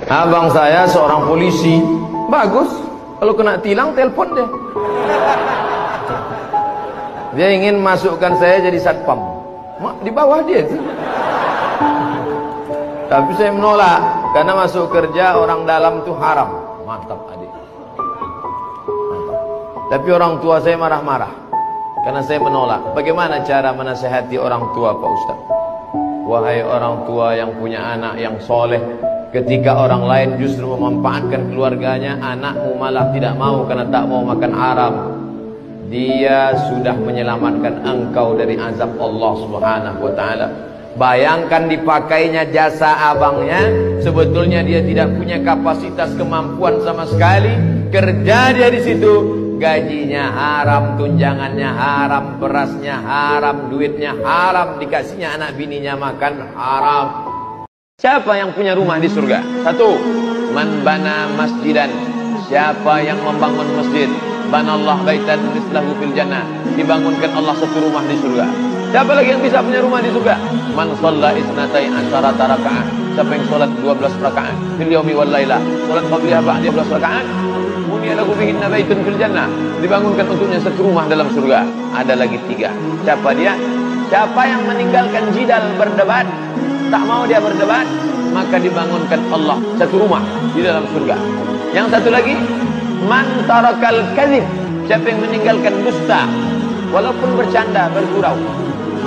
Abang saya seorang polisi, bagus. Kalau kena tilang, telepon dia. Dia ingin masukkan saya jadi satpam. Mak, di bawah dia tuh. Tapi saya menolak, karena masuk kerja orang dalam itu haram. Mantap adik. Mantap. Tapi orang tua saya marah-marah, karena saya menolak. Bagaimana cara menasihati orang tua, Pak Ustaz? Wahai orang tua yang punya anak yang soleh, ketika orang lain justru memanfaatkan keluarganya, anakmu malah tidak mau karena tak mau makan haram. Dia sudah menyelamatkan engkau dari azab Allah Subhanahu wa ta'ala. Bayangkan dipakainya jasa abangnya, sebetulnya dia tidak punya kapasitas kemampuan sama sekali. Kerja dia di situ, gajinya haram, tunjangannya haram, berasnya haram, duitnya haram, dikasihnya anak bininya makan haram. Siapa yang punya rumah di surga? Satu, man bana masjidan. Siapa yang membangun masjid? Banallah baitan mislahu fil jannah. Dibangunkan Allah satu rumah di surga. Siapa lagi yang bisa punya rumah di surga? Man shalla isnatai asyarata rakaat. Siapa yang salat 12 rakaat fil yaumi wal lailah, salat qabliyah ba'diyah 12 rakaat, bunya lahu bihinna baitun fil jannah. Dibangunkan untuknya satu rumah dalam surga. Ada lagi 3. Siapa dia? Siapa yang meninggalkan jidal berdebat, tak mau dia berdebat, maka dibangunkan Allah satu rumah di dalam surga. Yang satu lagi, man tarakal kadzib. Siapa yang meninggalkan dusta, walaupun bercanda, bergurau,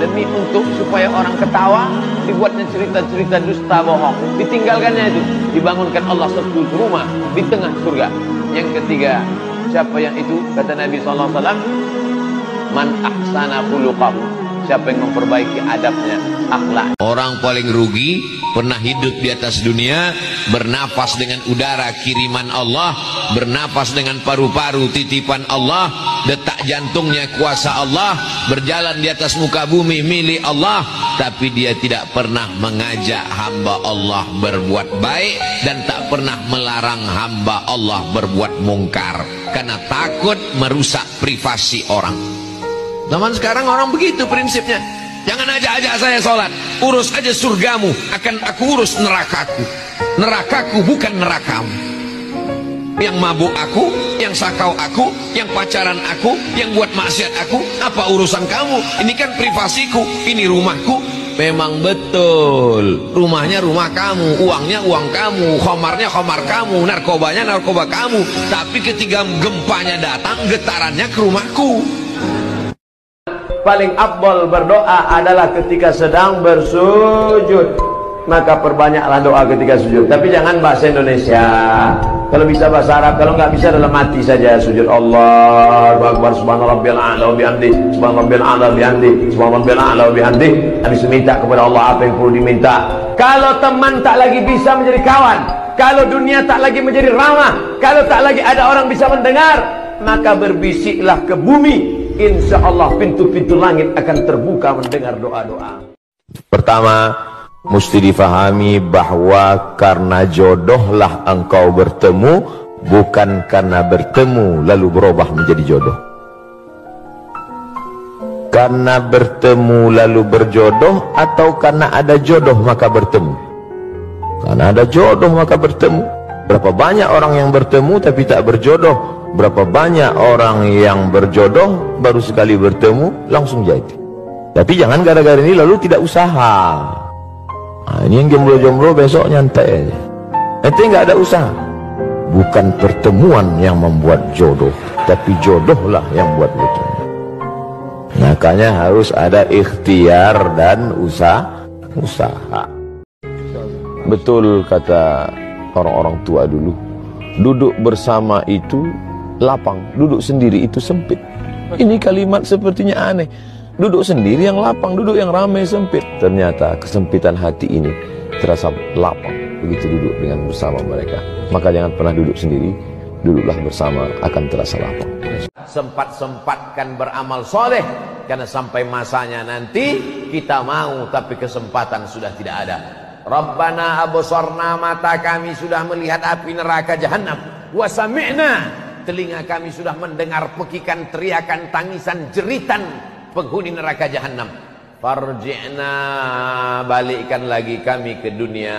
demi untuk supaya orang ketawa, dibuatnya cerita-cerita dusta bohong, ditinggalkannya itu, dibangunkan Allah satu rumah di tengah surga. Yang ketiga, siapa yang itu? Kata Nabi SAW, man ahsana khuluqahu. Siapa yang memperbaiki adabnya, akhlak. Orang paling rugi pernah hidup di atas dunia, bernafas dengan udara kiriman Allah, bernafas dengan paru-paru titipan Allah, detak jantungnya kuasa Allah, berjalan di atas muka bumi milik Allah, tapi dia tidak pernah mengajak hamba Allah berbuat baik dan tak pernah melarang hamba Allah berbuat mungkar, karena takut merusak privasi orang. Zaman sekarang orang begitu prinsipnya. Jangan ajak-ajak saya sholat, urus aja surgamu, akan aku urus nerakaku. Nerakaku bukan nerakamu. Yang mabuk aku, yang sakau aku, yang pacaran aku, yang buat maksiat aku, apa urusan kamu? Ini kan privasiku, ini rumahku. Memang betul, rumahnya rumah kamu, uangnya uang kamu, khomarnya khomar kamu, narkobanya narkoba kamu. Tapi ketika gempanya datang, getarannya ke rumahku. Paling afdal berdoa adalah ketika sedang bersujud. Maka perbanyaklah doa ketika sujud. Tapi jangan bahasa Indonesia. Kalau bisa bahasa Arab, kalau nggak bisa dalam hati saja sujud. Allahu Akbar, subhanarabbiyal a'la wa bihamdi, subhanarabbiyal a'la wa bihamdi, subhanarabbiyal a'la wa bihamdi. Habis minta kepada Allah apa yang perlu diminta. Kalau teman tak lagi bisa menjadi kawan, kalau dunia tak lagi menjadi ramah, kalau tak lagi ada orang bisa mendengar, maka berbisiklah ke bumi. Insya Allah pintu-pintu langit akan terbuka mendengar doa-doa. Pertama, mesti difahami bahwa karena jodohlah engkau bertemu, bukan karena bertemu lalu berubah menjadi jodoh. Karena bertemu lalu berjodoh, atau karena ada jodoh maka bertemu? Karena ada jodoh maka bertemu. Berapa banyak orang yang bertemu tapi tak berjodoh? Berapa banyak orang yang berjodoh baru sekali bertemu langsung jadi. Tapi jangan gara-gara ini lalu tidak usaha. Nah, ini yang jomblo-jomblo besok nyantai aja. Nanti nggak ada usaha. Bukan pertemuan yang membuat jodoh, tapi jodohlah yang buat bertemu. Makanya harus ada ikhtiar dan usaha. Betul kata orang-orang tua dulu, duduk bersama itu lapang, duduk sendiri itu sempit. Ini kalimat sepertinya aneh. Duduk sendiri yang lapang, duduk yang ramai sempit. Ternyata kesempitan hati ini terasa lapang begitu duduk dengan bersama mereka. Maka jangan pernah duduk sendiri, duduklah bersama, akan terasa lapang. Sempat-sempatkan beramal soleh, karena sampai masanya nanti kita mau tapi kesempatan sudah tidak ada. Rabbana absarna, mata kami sudah melihat api neraka jahanam, wa sami'na, telinga kami sudah mendengar pekikan, teriakan, tangisan, jeritan penghuni neraka jahanam. Farji'na, balikkan lagi kami ke dunia.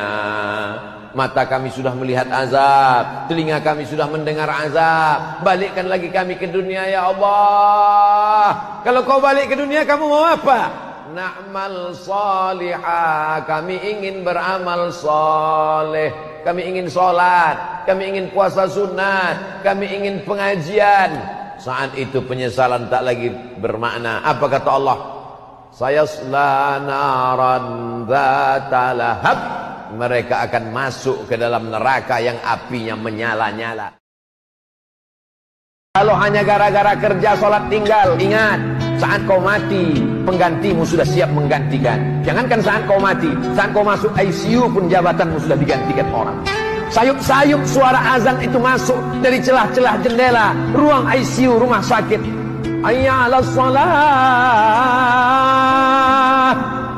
Mata kami sudah melihat azab, telinga kami sudah mendengar azab. Balikkan lagi kami ke dunia ya Allah. Kalau kau balik ke dunia, kamu mau apa? Na'mal salihah. Kami ingin beramal soleh. Kami ingin sholat, kami ingin puasa sunat, kami ingin pengajian. Saat itu penyesalan tak lagi bermakna. Apa kata Allah? Sayasla naran dzata lahab. Mereka akan masuk ke dalam neraka yang apinya menyala-nyala. Kalau hanya gara-gara kerja sholat tinggal, ingat, saat kau mati, penggantimu sudah siap menggantikan. Jangankan saat kau mati, saat kau masuk ICU pun jabatanmu sudah digantikan orang. Sayup-sayup suara azan itu masuk dari celah-celah jendela ruang ICU rumah sakit. Hayya 'alas shalah.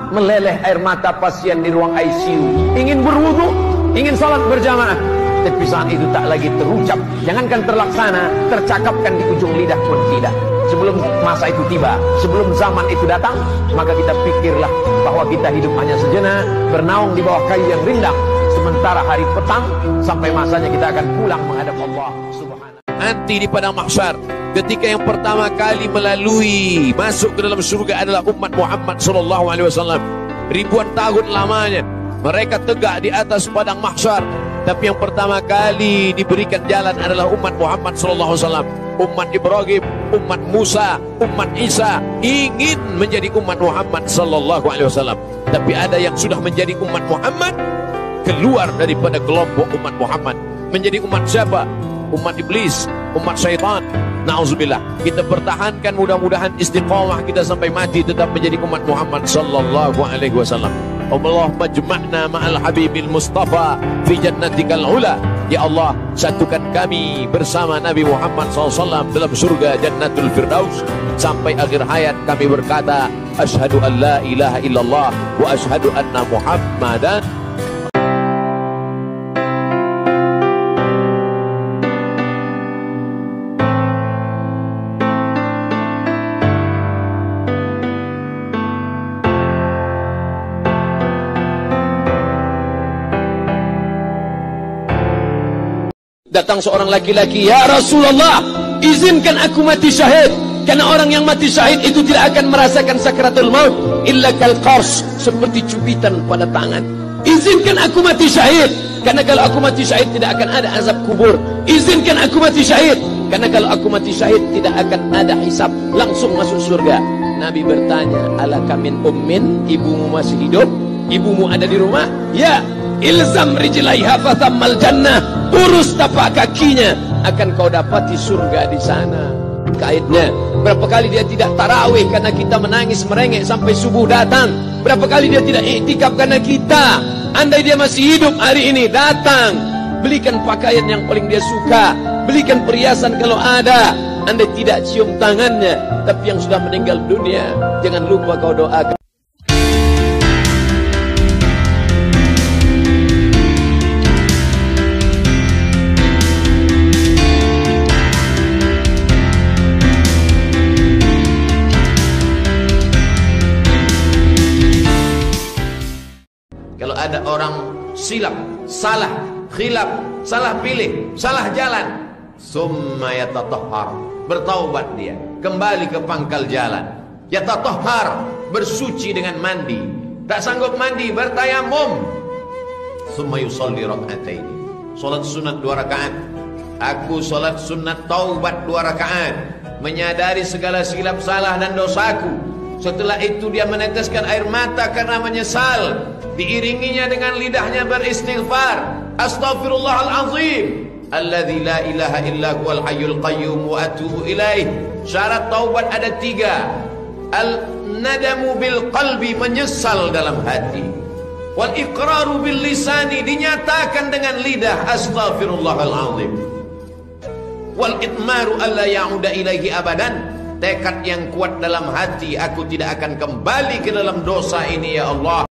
Meleleh air mata pasien di ruang ICU. Ingin berwudu, ingin salat berjamaah. Tapi saat itu tak lagi terucap. Jangankan terlaksana, tercakapkan di ujung lidah pun tidak. Sebelum masa itu tiba, sebelum zaman itu datang, maka kita pikirlah bahwa kita hidup hanya sejenak, bernaung di bawah kayu yang rindang. Sementara hari petang sampai masanya kita akan pulang menghadap Allah Subhanahu. Nanti di padang mahsyar, ketika yang pertama kali melalui masuk ke dalam surga adalah umat Muhammad sallallahu alaihi wasallam. Ribuan tahun lamanya mereka tegak di atas padang mahsyar, tapi yang pertama kali diberikan jalan adalah umat Muhammad sallallahu alaihi wasallam. Umat Ibrahim, umat Musa, umat Isa ingin menjadi umat Muhammad sallallahu alaihi wasallam. Tapi ada yang sudah menjadi umat Muhammad, keluar daripada kelompok umat Muhammad. Menjadi umat siapa? Umat iblis, umat syaitan. Na'udzubillah. Kita pertahankan, mudah-mudahan istiqamah kita sampai mati tetap menjadi umat Muhammad sallallahu alaihi wasallam. Allahumma jma'na ma'al habibil mustafa fi jannatikal ula. Ya Allah, satukan kami bersama Nabi Muhammad SAW dalam surga Jannatul Firdaus. Sampai akhir hayat kami berkata, asyhadu an la ilaha illallah wa asyhadu anna Muhammadan. Datang seorang laki-laki, ya Rasulullah, izinkan aku mati syahid. Karena orang yang mati syahid itu tidak akan merasakan sakratul maut illa kal qars, seperti cubitan pada tangan. Izinkan aku mati syahid, karena kalau aku mati syahid tidak akan ada azab kubur. Izinkan aku mati syahid, karena kalau aku mati syahid tidak akan ada hisab, langsung masuk surga. Nabi bertanya, alaka min ummin, ibumu masih hidup? Ibumu ada di rumah? Ya. Ilzam rijlaiha fathammal jannah. Urus tapak kakinya, akan kau dapati surga di sana. Kaitnya, berapa kali dia tidak tarawih karena kita menangis merengek sampai subuh datang. Berapa kali dia tidak iktikaf karena kita. Andai dia masih hidup hari ini, datang, belikan pakaian yang paling dia suka, belikan perhiasan kalau ada. Andai tidak, cium tangannya. Tapi yang sudah meninggal dunia, jangan lupa kau doakan. Kalau ada orang silap, salah, khilaf, salah pilih, salah jalan, summa yatatahhar, bertaubat dia, kembali ke pangkal jalan. Yatatahhar, bersuci dengan mandi. Tak sanggup mandi, bertayamum. Summa yusalli rak'ataini, salat sunat 2 rakaat. Aku salat sunat taubat 2 rakaat, menyadari segala silap salah dan dosaku. Setelah itu dia meneteskan air mata karena menyesal. Diiringinya dengan lidahnya beristighfar, astaghfirullahalazim alladzi la ilaha illa huwal hayyul qayyum wa atubu ilaih. Syarat taubat ada 3. Al-nadamu bil qalbi, menyesal dalam hati. Wal iqraru bil lisani, dinyatakan dengan lidah, astaghfirullahalazim. Wal itmaru alla ya'uda ilaihi abadan, tekad yang kuat dalam hati, aku tidak akan kembali ke dalam dosa ini ya Allah.